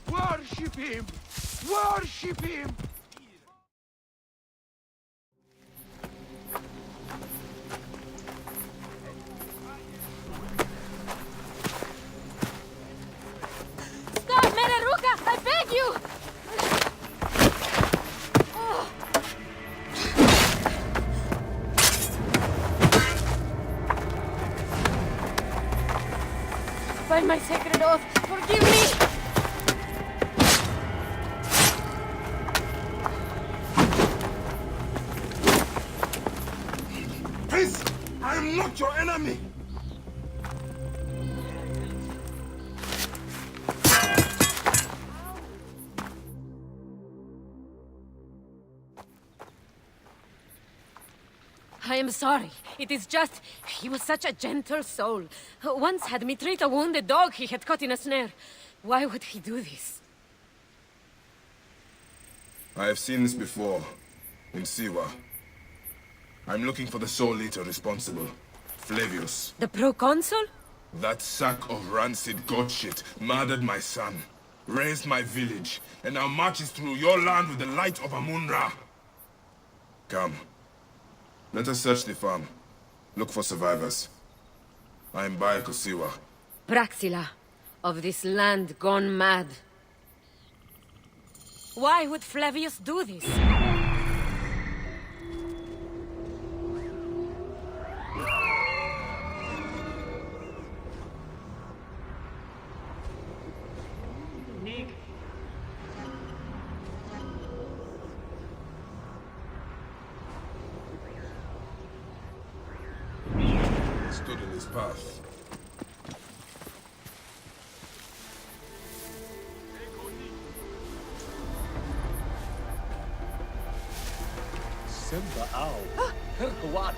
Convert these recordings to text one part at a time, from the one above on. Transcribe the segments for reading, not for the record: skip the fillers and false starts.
Worship him! Worship him! Stop, Mereruka! I beg you! By my sacred oath, forgive me! I am not your enemy! I am sorry. It is just... he was such a gentle soul. Once had me treat a wounded dog he had caught in a snare. Why would he do this? I have seen this before. In Siwa. I'm looking for the soul eater responsible. Flavius. The proconsul? That sack of rancid god shit murdered my son, raised my village, and now marches through your land with the light of Amun-Ra. Come. Let us search the farm. Look for survivors. I am by Kusiwa. Praxila, of this land gone mad. Why would Flavius do this? Stood in his path. Simba ow. Herkawad.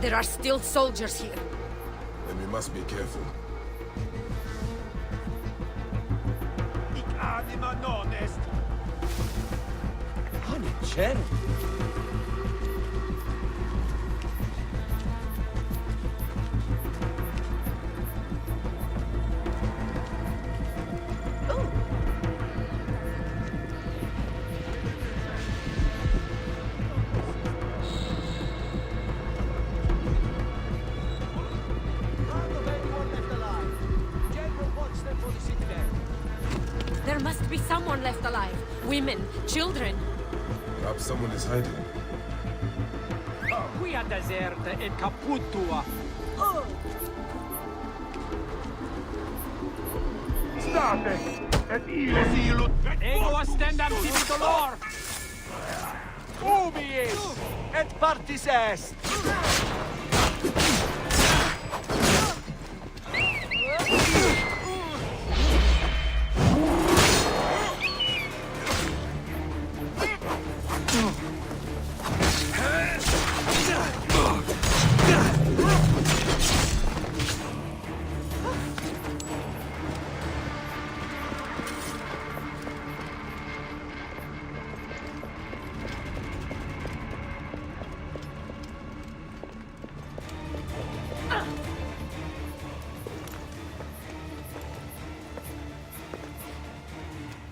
There are still soldiers here. Then we must be careful. Ik anima non est. Honey, Chen. There must be someone left alive. Women, children. Perhaps someone is hiding. Qui a deserta e caputua. State! Et io silut! Ego astendam tibi dolor! Ubiis! Et partis est!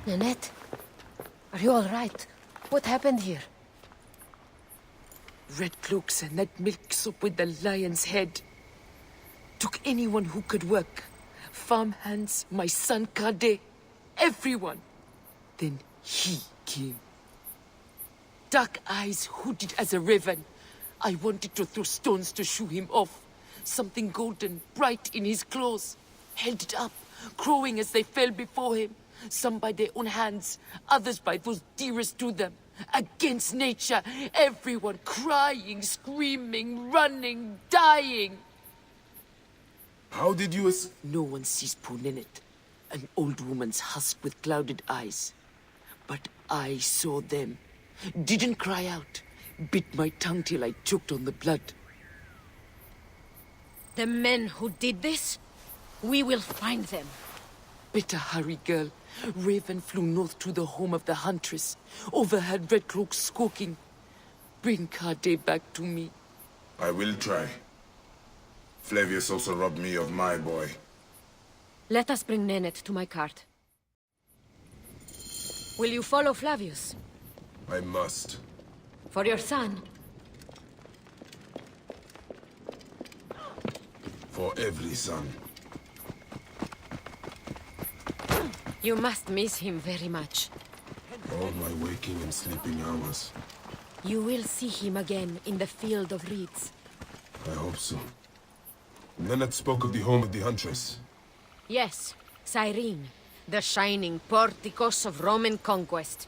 Nanette, are you all right? What happened here? Red cloaks and that milk soup with the lion's head. Took anyone who could work. Farm hands, my son Kade, everyone. Then he came. Dark eyes hooded as a raven. I wanted to throw stones to shoo him off. Something golden, bright in his claws. Held it up, crowing as they fell before him. Some by their own hands, others by those dearest to them. against nature. Everyone crying, screaming, running, dying. How did you No one sees poor Nenet, an old woman's husk with clouded eyes. But I saw them. Didn't cry out. Bit my tongue till I choked on the blood. The men who did this? We will find them. Better hurry, girl. Raven flew north to the home of the huntress. Overheard Red Cloak squawking. Bring Kade back to me. I will try. Flavius also robbed me of my boy. Let us bring Nenet to my cart. Will you follow Flavius? I must. For your son? For every son. You must miss him very much. All my waking and sleeping hours. You will see him again in the field of reeds. I hope so. Nenet spoke of the home of the huntress. Yes, Cyrene, the shining porticos of Roman conquest.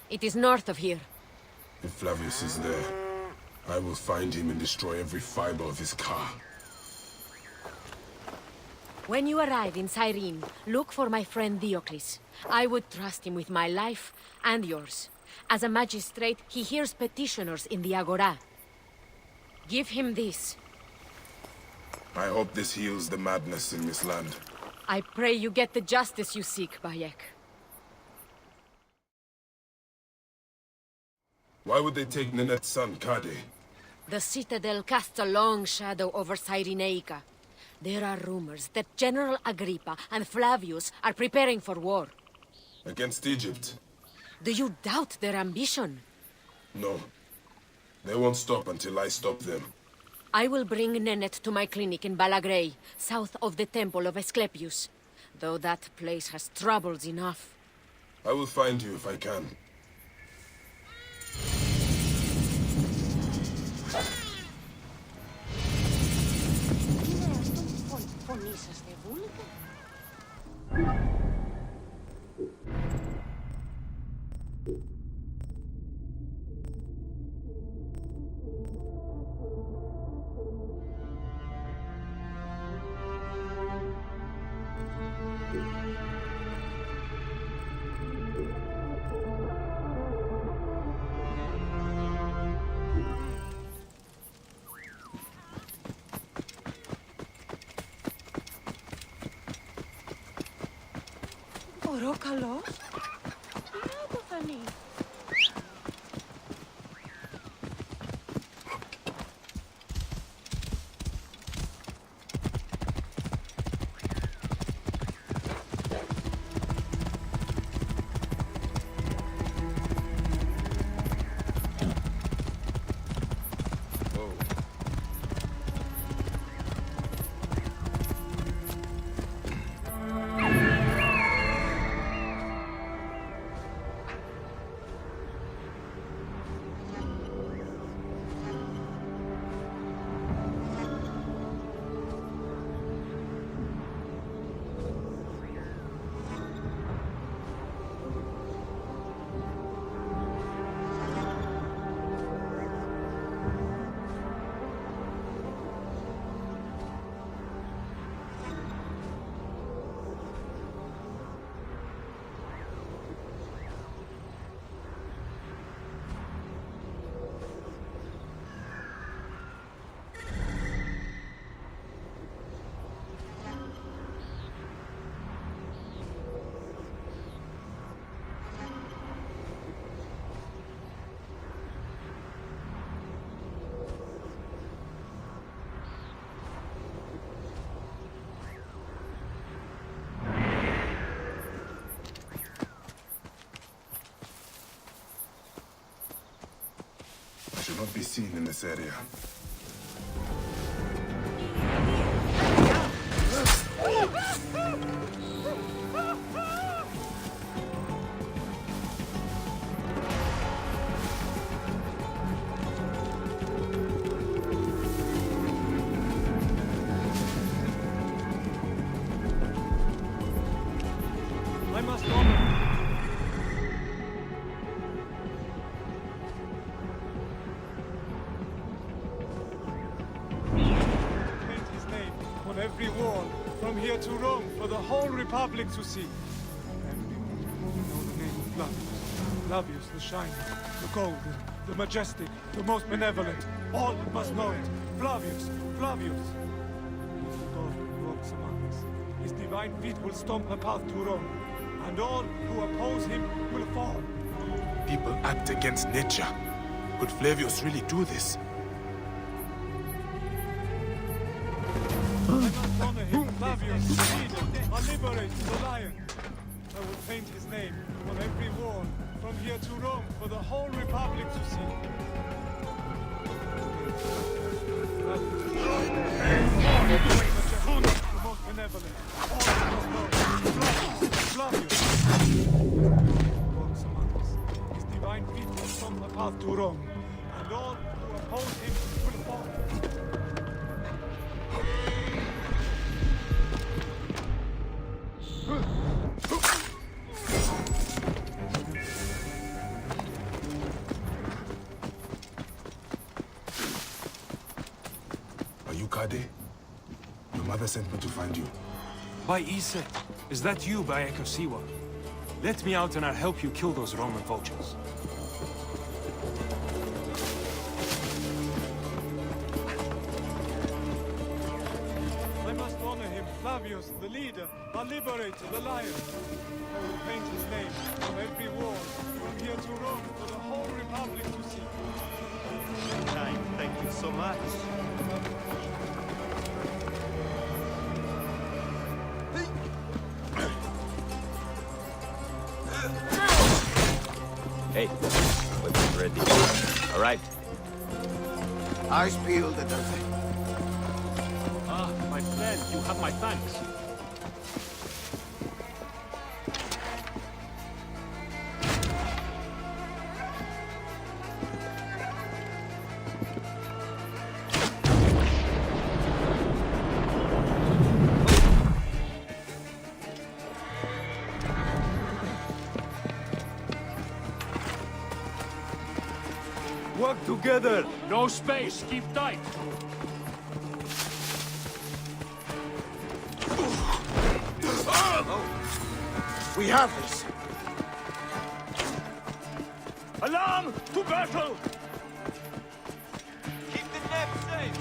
It is north of here. If Flavius is there, I will find him and destroy every fiber of his car. When you arrive in Cyrene, look for my friend Diocles. I would trust him with my life and yours. As a magistrate, he hears petitioners in the Agora. Give him this. I hope this heals the madness in this land. I pray you get the justice you seek, Bayek. Why would they take Nenet's son, Kade? The Citadel casts a long shadow over Cyrenaica. There are rumors that General Agrippa and Flavius are preparing for war. Against Egypt? Do you doubt their ambition? No. They won't stop until I stop them. I will bring Nenet to my clinic in Balagrey, south of the Temple of Asclepius. Though that place has troubles enough. I will find you if I can. Καλός. Τι να το φανεί. Should not be seen in this area. I must honor. on every wall, from here to Rome, for the whole Republic to see. Everyone know the name of Flavius. Flavius the Shining, the Golden, the Majestic, the most benevolent. All must know it. Flavius, Flavius. He is the God who walks among us. His divine feet will stomp a path to Rome, and all who oppose him will fall. People act against nature. Could Flavius really do this? I must honor him, Flavius, the leader, our liberator, the lion. I will paint his name on every wall, from here to Rome, for the whole Republic to see. The most benevolent, all must know. Flavius, walks among us. His divine feet will stomp the path to Rome, and all who oppose him will fall. Are you Kade? Your mother sent me to find you. By Ise, is that you, Bayek of Siwa? Let me out and I'll help you kill those Roman vultures. I must honor him, Flavius, the leader, our liberator, the lion. I will paint his name on every wall, from here to Rome, for the whole Republic to see. Thank you so much. Hey, weapons ready. All right. I spill the dozen. Ah, my friend, you have my thanks. Work together. No space, keep tight. We have this. Alarm! To battle! Keep the net safe.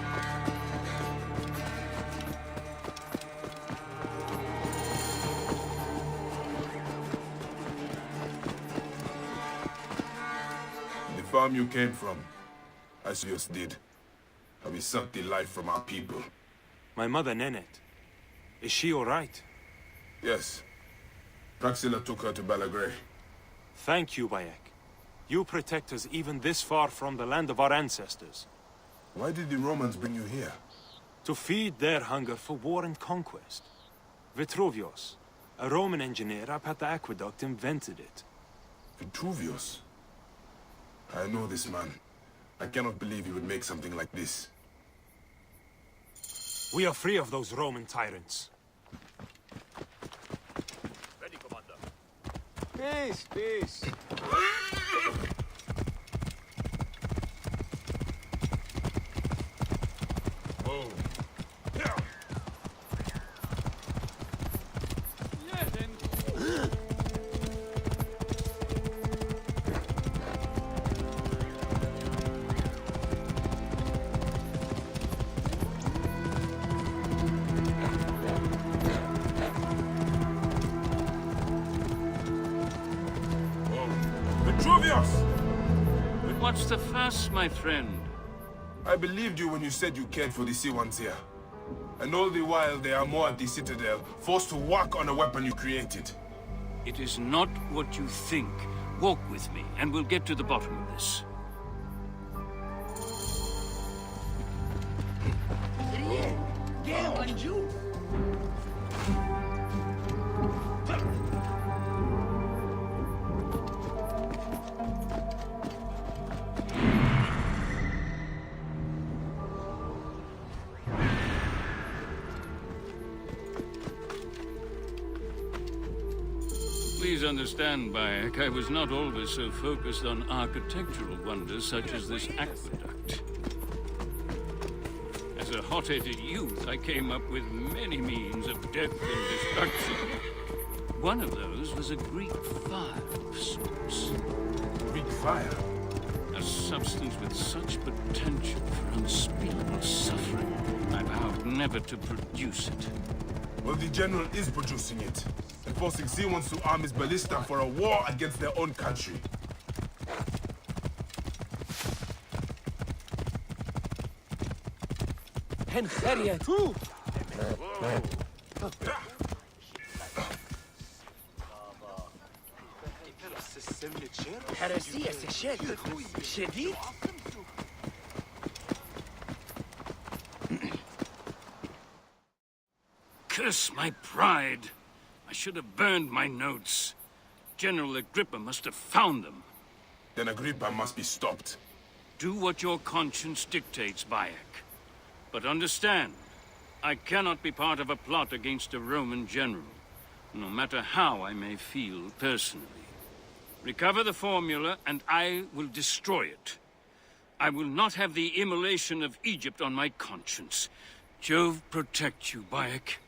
The farm you came from, Asius did. How we sucked the life from our people. My mother, Nenet. Is she all right? Yes. Praxilla took her to Balagray. Thank you, Bayek. You protect us even this far from the land of our ancestors. Why did the Romans bring you here? To feed their hunger for war and conquest. Vitruvius, a Roman engineer up at the aqueduct, invented it. Vitruvius? I know this man. I cannot believe he would make something like this. We are free of those Roman tyrants. Ready, Commander. Peace, peace. Oh. Vitruvius! What's the fuss, my friend? I believed you when you said you cared for the Siwans here. And all the while they are more at the Citadel, forced to work on a weapon you created. It is not what you think. Walk with me, and we'll get to the bottom of this. Please understand, Bayek, I was not always so focused on architectural wonders such as this aqueduct. As a hot-headed youth, I came up with many means of death and destruction. One of those was a Greek fire of sorts. Greek fire? A substance with such potential for unspeakable suffering. I vowed never to produce it. Well, the General is producing it, and forcing Siwans to arm his ballista for a war against their own country. Curse my pride. I should have burned my notes. General Agrippa must have found them. Then Agrippa must be stopped. Do what your conscience dictates, Bayek. But understand, I cannot be part of a plot against a Roman general, no matter how I may feel personally. Recover the formula, and I will destroy it. I will not have the immolation of Egypt on my conscience. Jove protect you, Bayek.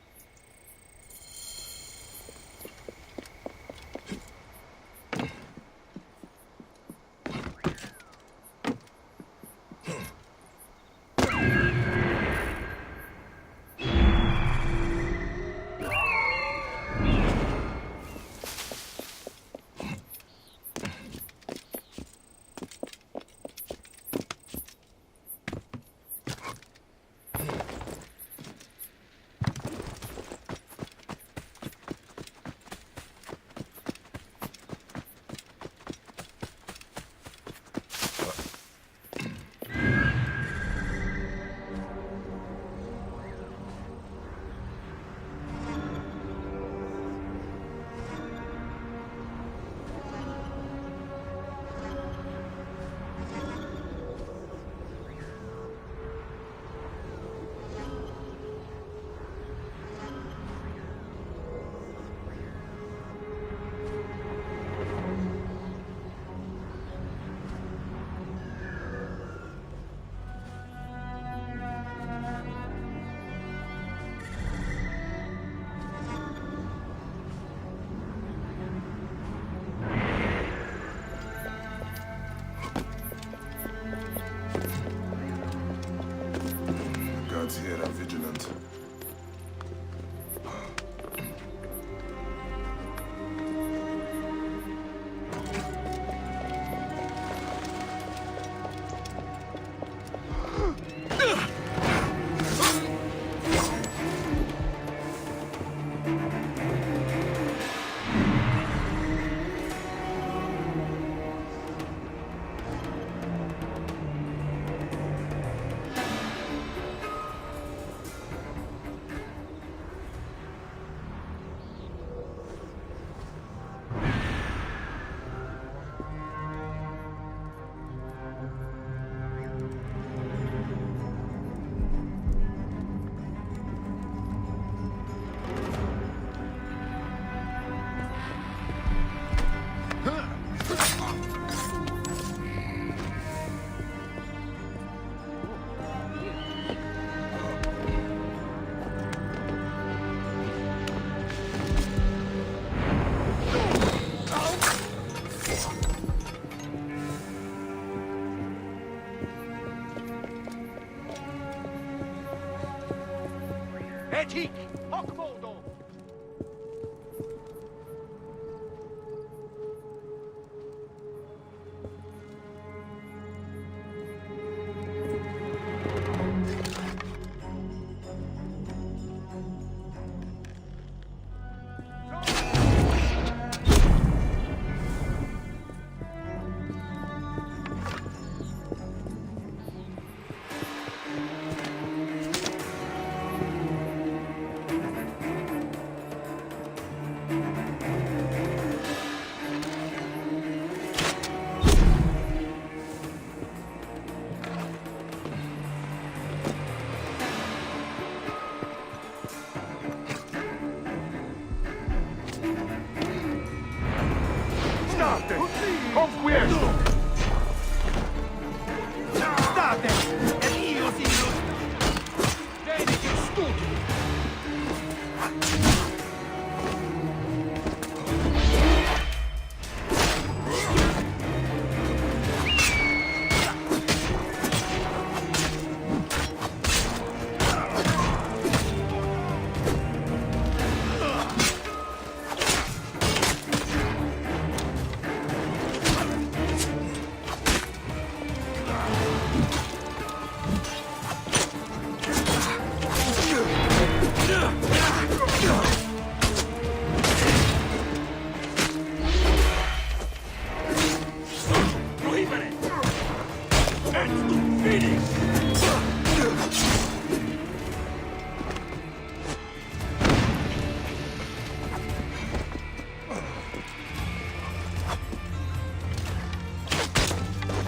Guards here are vigilant. Etik! Hockboldo!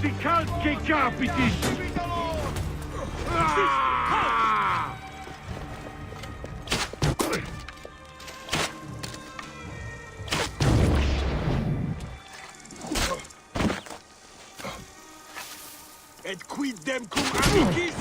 Die calche capitis! Et quid dem cum amicis?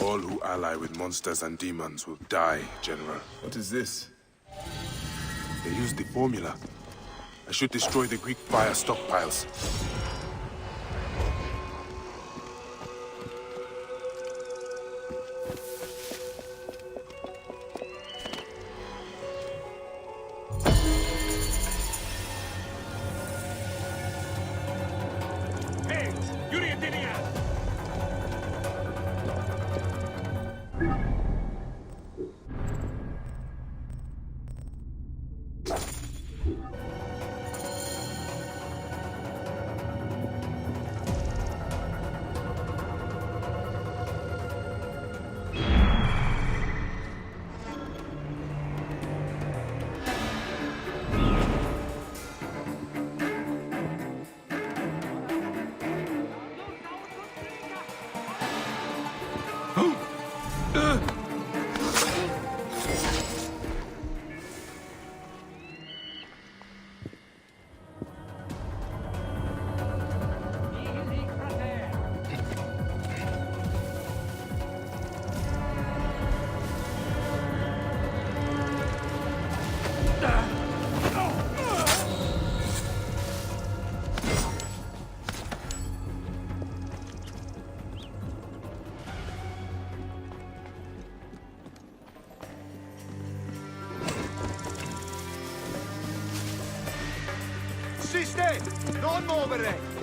All who ally with monsters and demons will die, General. What is this? They used the formula. I should destroy the Greek fire stockpiles. Assiste! Non muovere!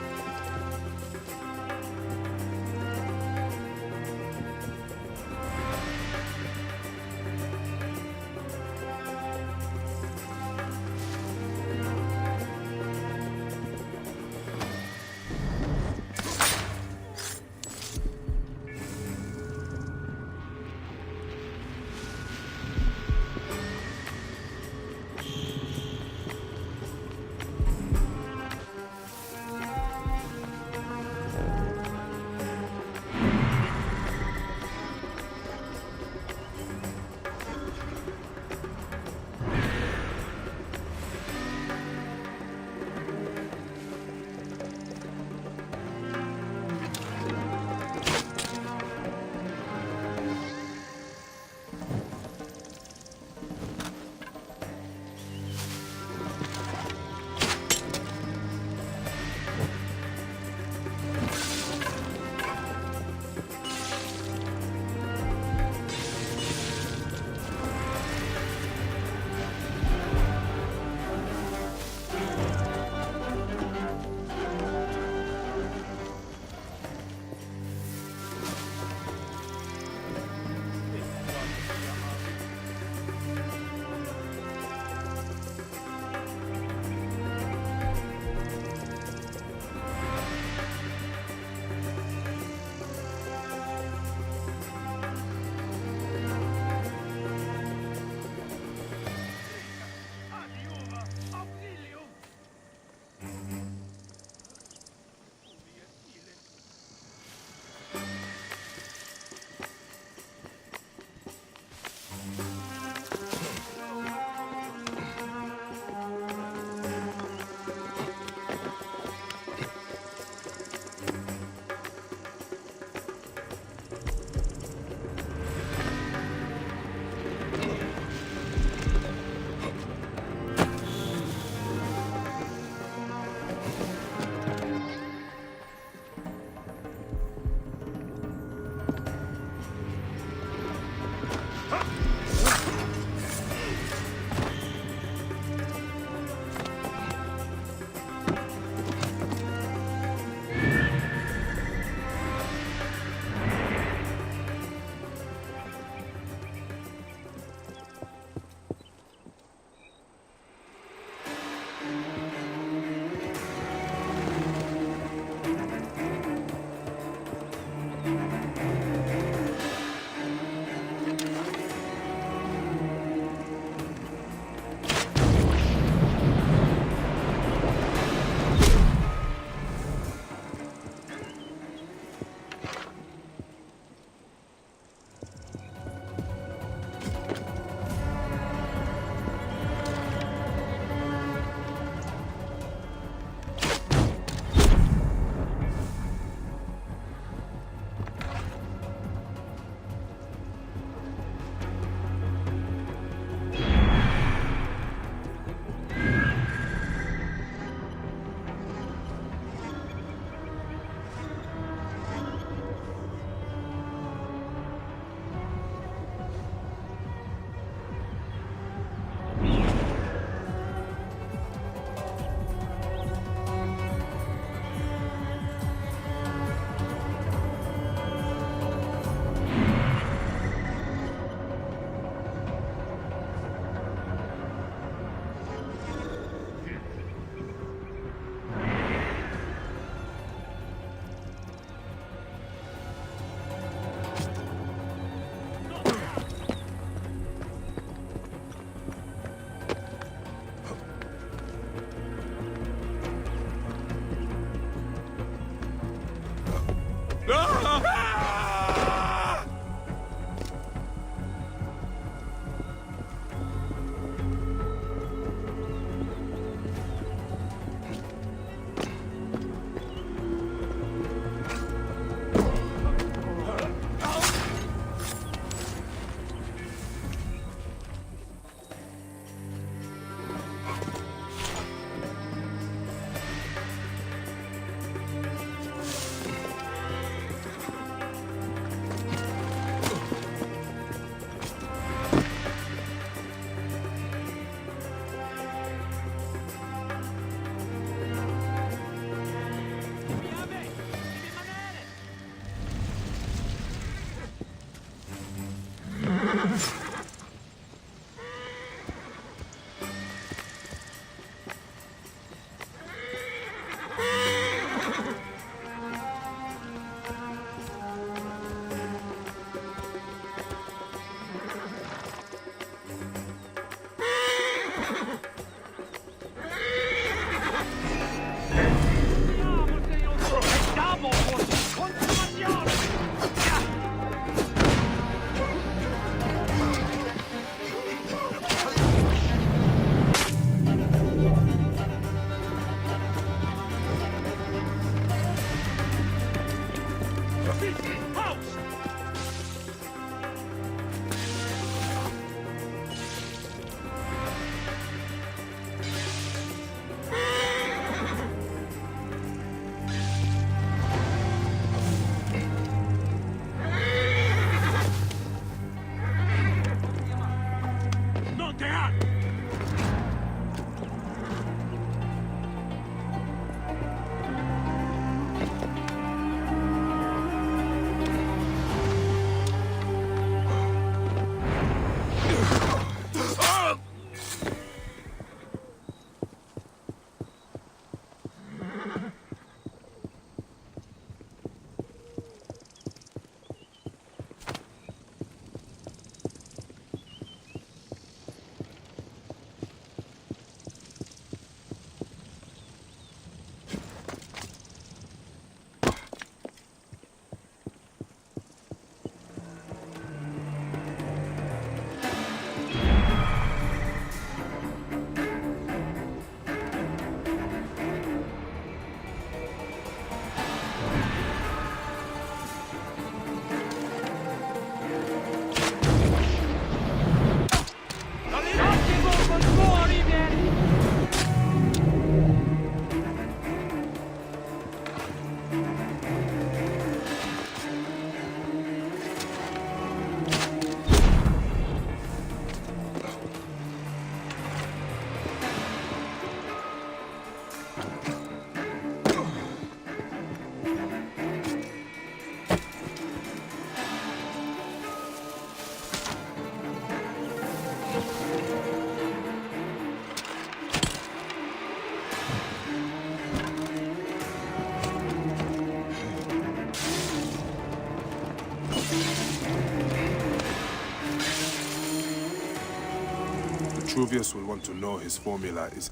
Flavius will want to know his formula is...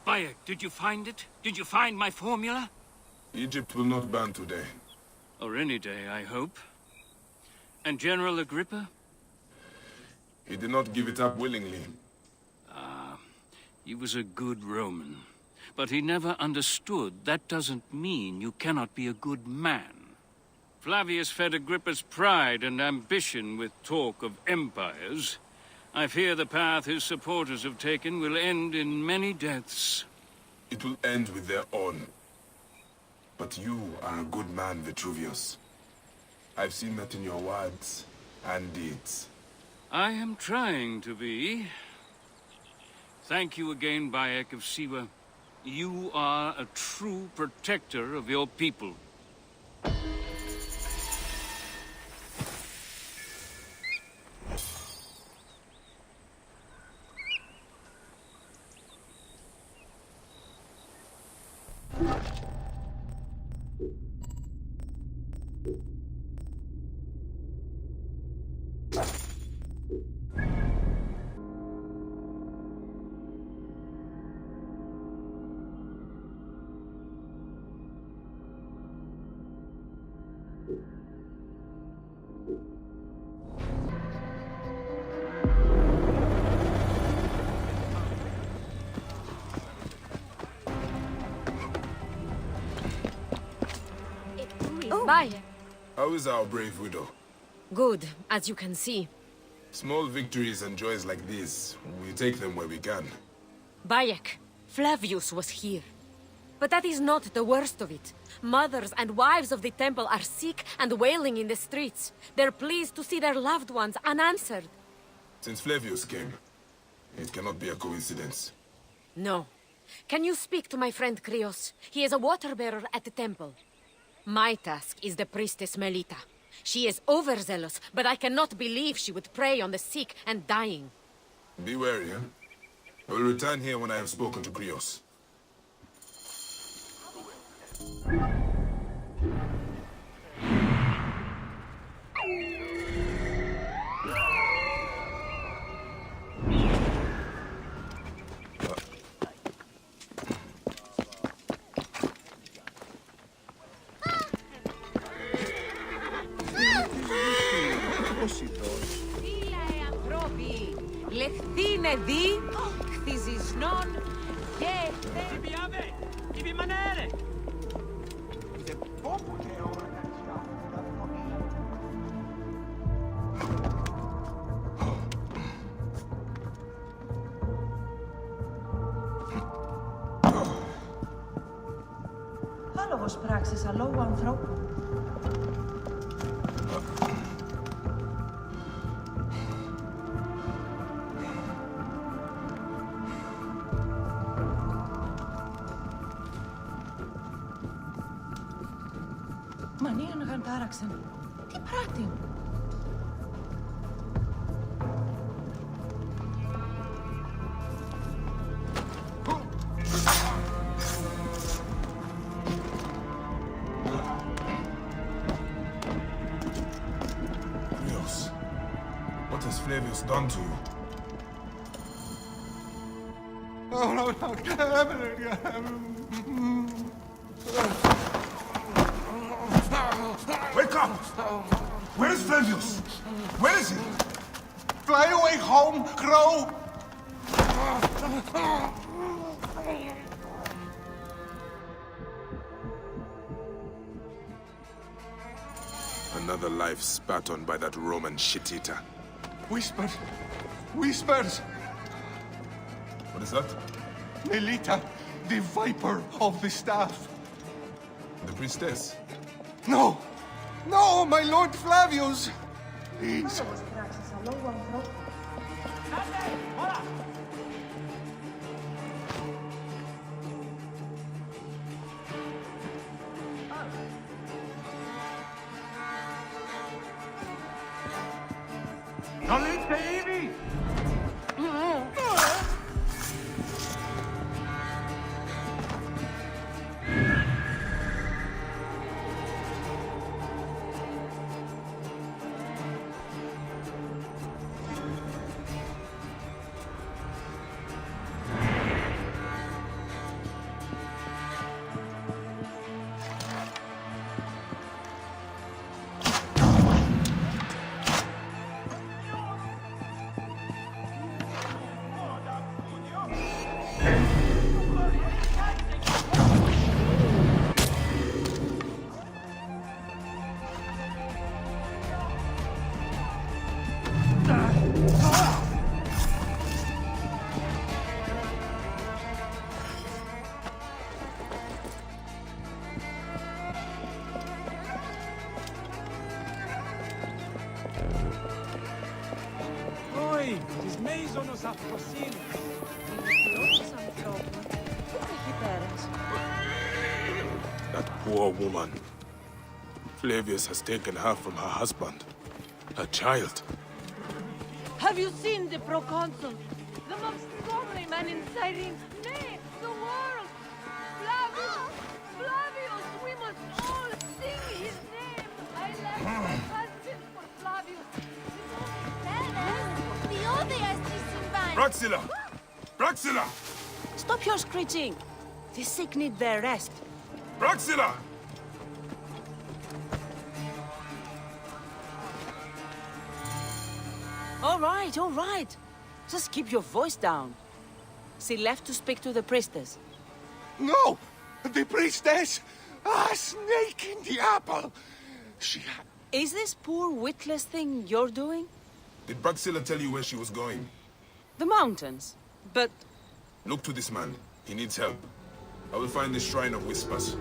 Bayek, did you find it? Did you find my formula? Egypt will not ban today. Or any day, I hope. And General Agrippa? He did not give it up willingly. He was a good Roman. But he never understood that doesn't mean you cannot be a good man. Flavius fed Agrippa's pride and ambition with talk of empires. I fear the path his supporters have taken will end in many deaths. It will end with their own. But you are a good man, Vitruvius. I've seen that in your words and deeds. I am trying to be. Thank you again, Bayek of Siwa. You are a true protector of your people. Bye. How is our brave widow? Good, as you can see. Small victories and joys like these, we take them where we can. Bayek, Flavius was here. But that is not the worst of it. Mothers and wives of the temple are sick and wailing in the streets. They're pleased to see their loved ones unanswered. Since Flavius came, it cannot be a coincidence. No. Can you speak to my friend Krios? He is a water-bearer at the temple. My task is the priestess Melita. She is overzealous, but I cannot believe she would prey on the sick and dying. Be wary, huh? I will return here when I have spoken to Krios. Λεχθήνε δι, χθιζισνών και... Άλογος πράξης αλόγου ανθρώπου. Μανίαν γαντάραξεν. Τι πράττει. What has Flavius done to you? Wake up! Where is Flavius? Where is he? Fly away home, Crow! Another life spat on by that Roman shit-eater. Whispers! Whispers! What is that? Melita, the viper of the staff. The priestess? No! No, my Lord Flavius! Please. Άλογος πράξης αλόγου ανθρώπου. Καλείτε ήδη! Oi, τις μέιζονος αφροσύνης. Λόγος ανθρώπου. Εκεί πέρας. That poor woman. Flavius has taken her from her husband. Her child. Have you seen the proconsul? The most godly man in Cyrene, nay, the world! Flavius! Flavius! We must all sing his name! I left my husband for Flavius! The wealthiest is in vain. Praxilla! Praxilla! Stop your screeching. The sick need their rest. Praxilla! All right. Just keep your voice down. She left to speak to the priestess. No! The priestess! A snake in the apple! She had... Is this poor witless thing you're doing? Did Praxilla tell you where she was going? The mountains. But Look to this man. He needs help. I will find the Shrine of Whispers.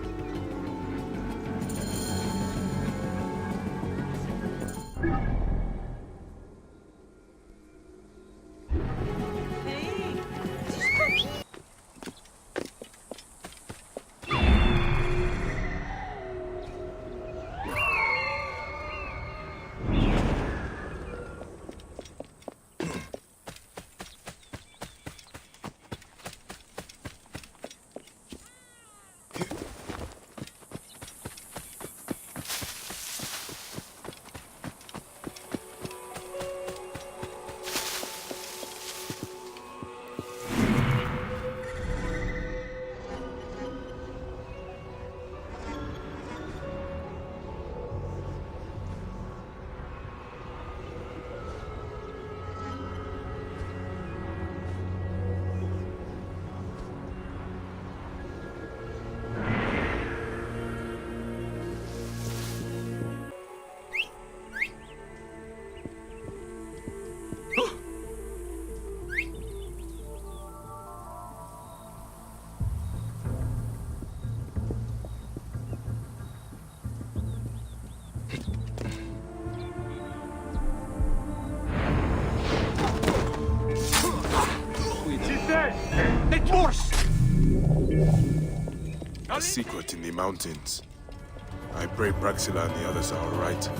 A secret in the mountains. I pray Praxilla and the others are all right.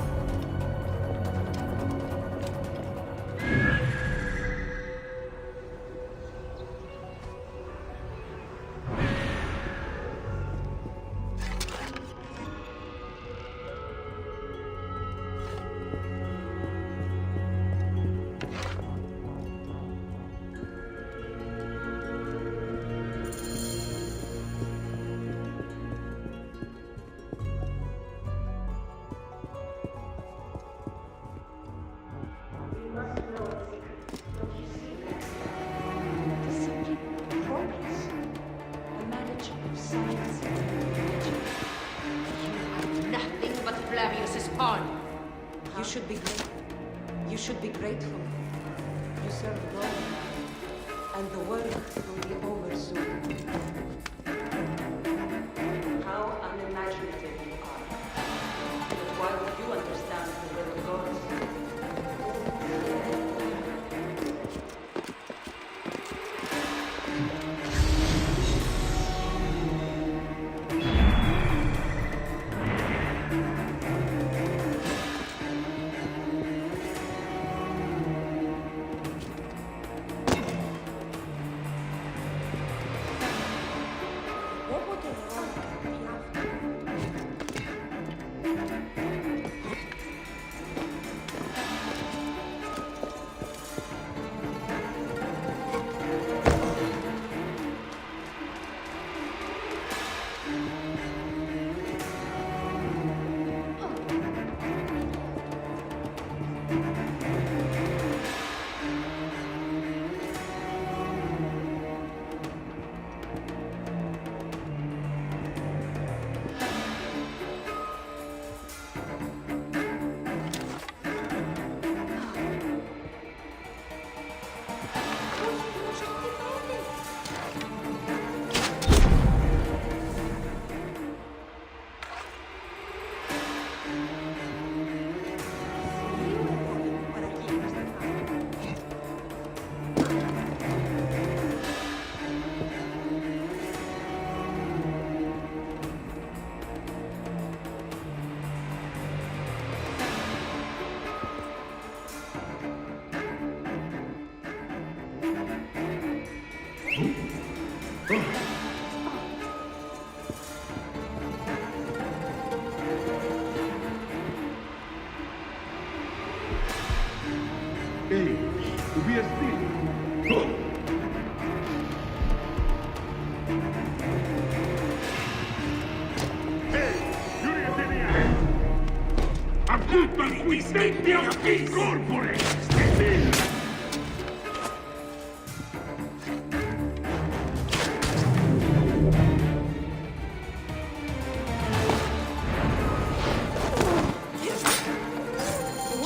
Nothing but Flavius's pawn. You should be grateful. You should be grateful. You serve Rome, and the work will be over soon. How unimaginative you are. But why would you understand the will of gods?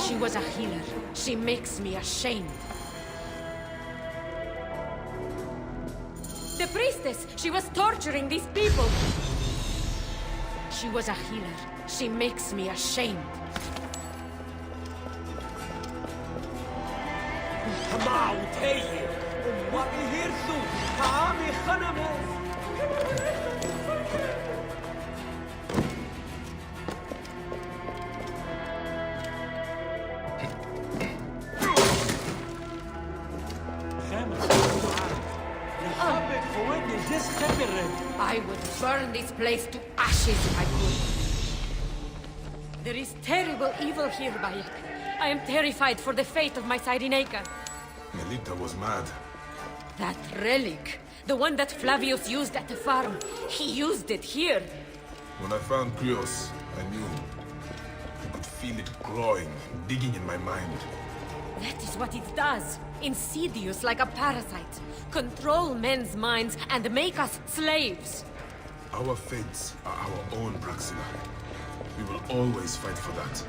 She was a healer. She makes me ashamed. The priestess! She was torturing these people! She was a healer. She makes me ashamed. I would burn this place to ashes if I could. There is terrible evil here, Bayek. I am terrified for the fate of my Cyrenaica. Melita was mad. That relic, the one that Flavius used at the farm, he used it here. When I found Krios, I knew. I could feel it growing, digging in my mind. That is what it does. Insidious like a parasite. Control men's minds and make us slaves. Our fates are our own, Praxila. We will always fight for that.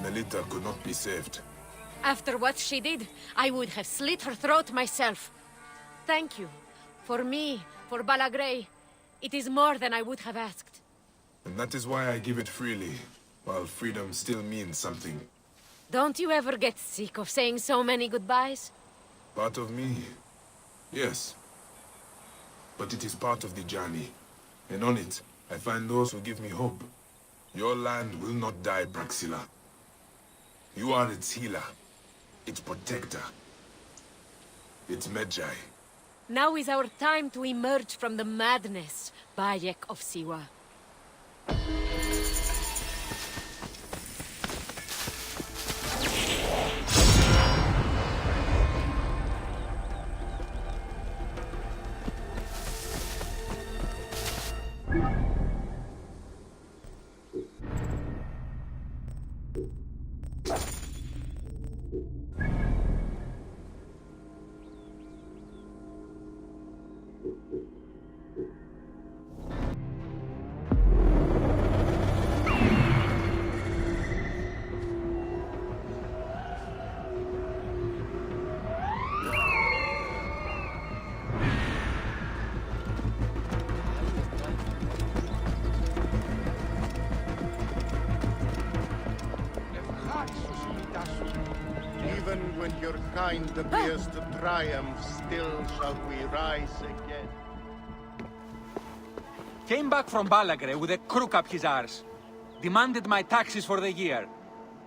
Melita could not be saved. After what she did, I would have slit her throat myself. Thank you. For me, for Balagrey, it is more than I would have asked. And that is why I give it freely, while freedom still means something. Don't you ever get sick of saying so many goodbyes? Part of me, yes. But it is part of the journey. And on it, I find those who give me hope. Your land will not die, Praxila. You are its healer, its protector, its Magi. Now is our time to emerge from the madness, Bayek of Siwa. Even when your kind appears to triumph, still shall we rise again. Came back from Balagre with a crook up his arse. Demanded my taxes for the year.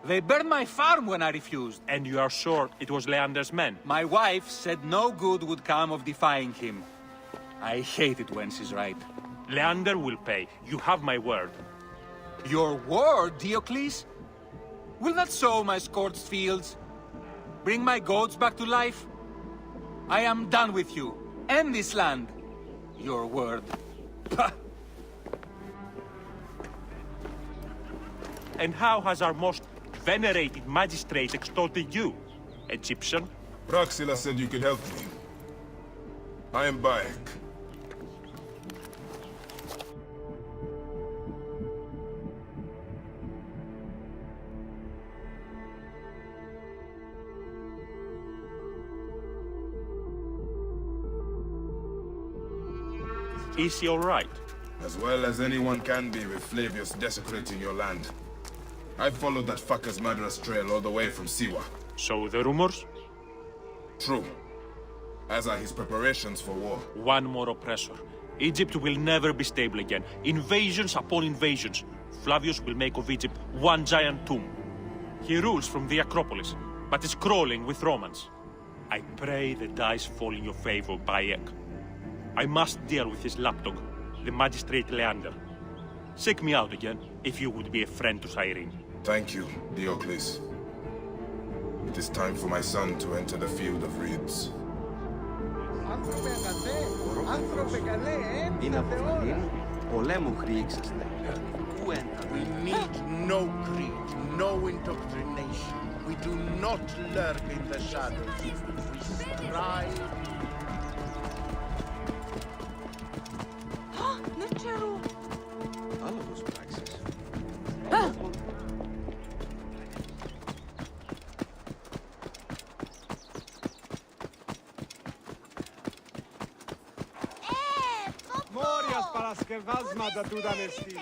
They burned my farm when I refused. And you are sure it was Leander's men? My wife said no good would come of defying him. I hate it when she's right. Leander will pay. You have my word. Your word, Diocles? Will that sow my scorched fields? Bring my goats back to life? I am done with you, and this land. Your word. And how has our most venerated magistrate extorted you, Egyptian? Praxila said you could help me. I am Bayek. Is he all right? As well as anyone can be with Flavius desecrating your land. I followed that fucker's murderous trail all the way from Siwa. So the rumors? True. As are his preparations for war. One more oppressor. Egypt will never be stable again. Invasions upon invasions. Flavius will make of Egypt one giant tomb. He rules from the Acropolis, but is crawling with Romans. I pray the dice fall in your favor, Bayek. I must deal with his lapdog, the magistrate Leander. Seek me out again, if you would be a friend to Cyrene. Thank you, Diocles. It is time for my son to enter the field of reeds. Είναι από We need no greed, no indoctrination. We do not lurk in the shadows. We strive. Morias para skervazma da dudanesti.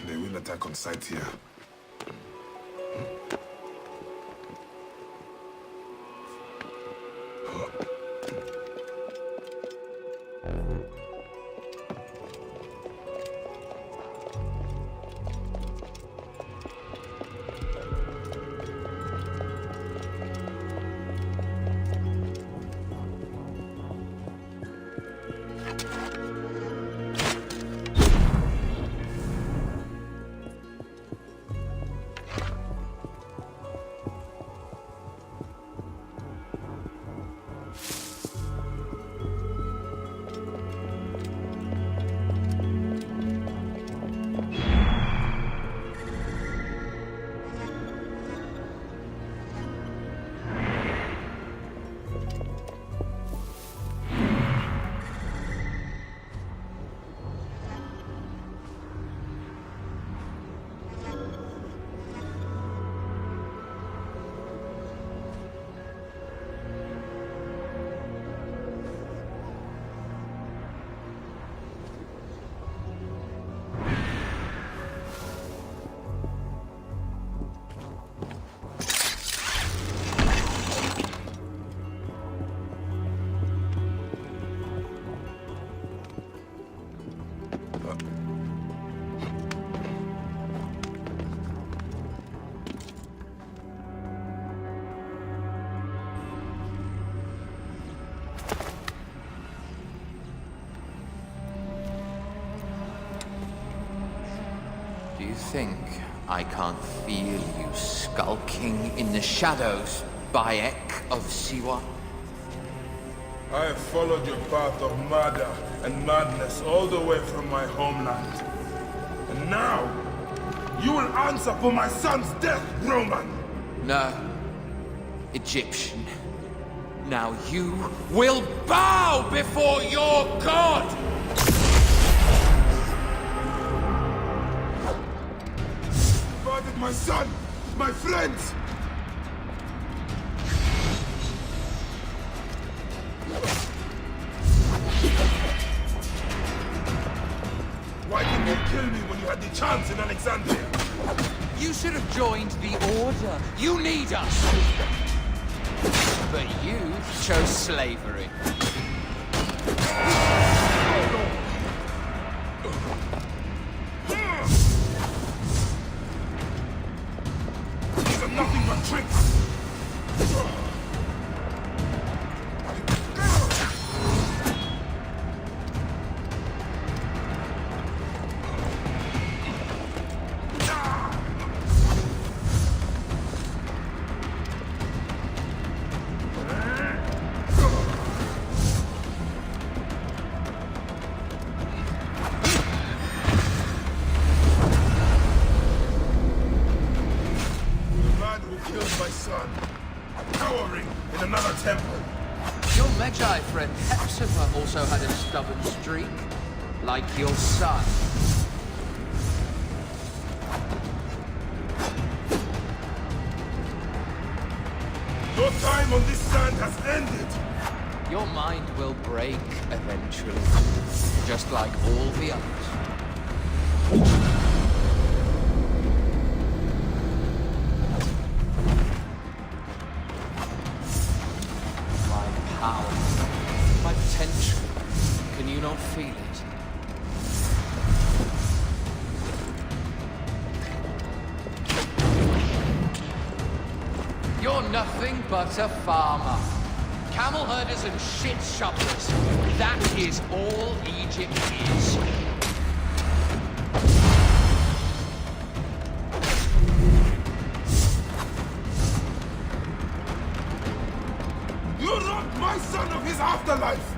They will attack on sight here. Do you think I can't feel you skulking in the shadows, Bayek of Siwa? I have followed your path of murder and madness all the way from my homeland. And now, you will answer for my son's death, Roman! No, Egyptian. Now you will bow before your god! Murdered my son, my friends! Why didn't you kill me when you had the chance in Alexandria? You should have joined the Order. You need us! But you chose slavery. These are nothing but tricks! My son, cowering in another temple. Your Magi friend Hepzibah also had a stubborn streak, like your son. No Your time on this sand has ended! Your mind will break eventually, just like all the others. My power, my potential, can you not feel it? You're nothing but a farmer. Camel herders and shit shovelers. That is all Egypt is. You robbed my son of his afterlife!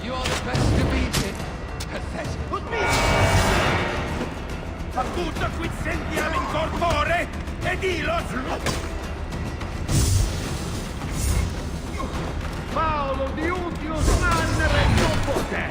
You're the best of Egypt. Pathetic. Acuta quid sentiam in corpore, ed ilos... Paolo di Utius Mannere non potè.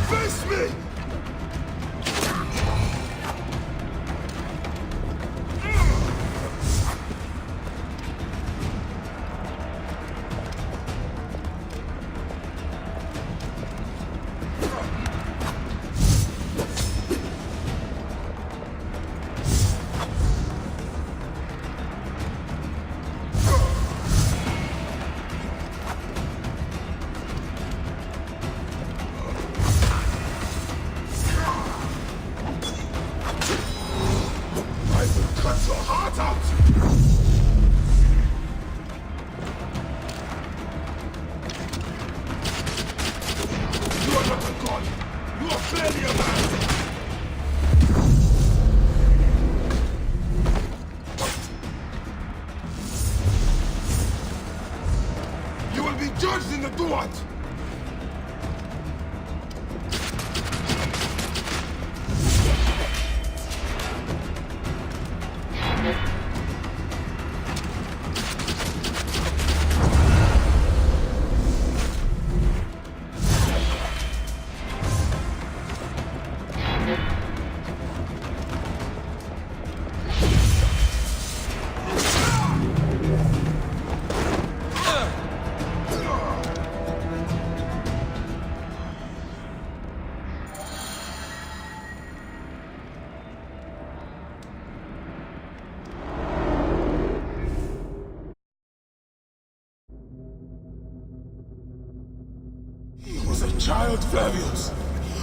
Face me! Cut your heart out! You are not a god! You are barely a man! You will be judged in the Duat! Child, Flavius!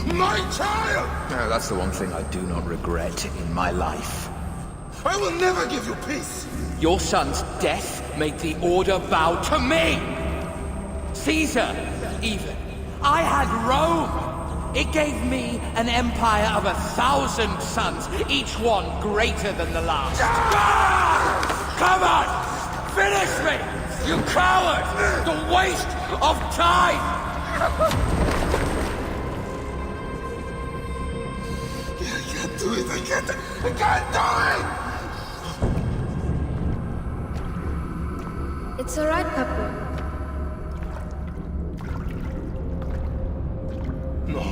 My child! No, that's the one thing I do not regret in my life. I will never give you peace! Your son's death made the Order bow to me! Caesar, even. I had Rome! It gave me an empire of 1,000 sons, each one greater than the last. Come on! Finish me! You coward! The waste of time! I can't do it! I can't do it! It's alright, Papa. No.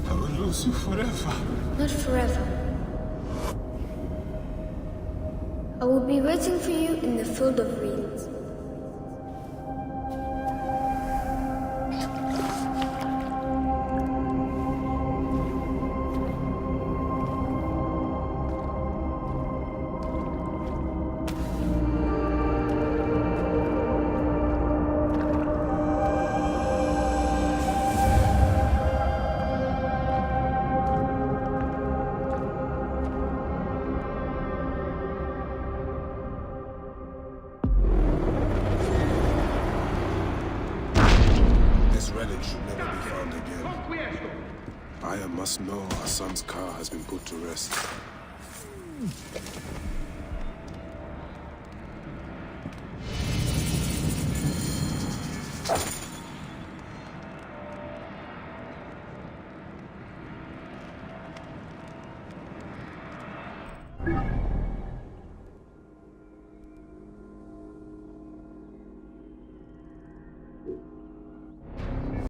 I will lose you forever. Not forever. I will be waiting for you in the field of reeds. wealthiest. Aya must know her son's car has been put to rest.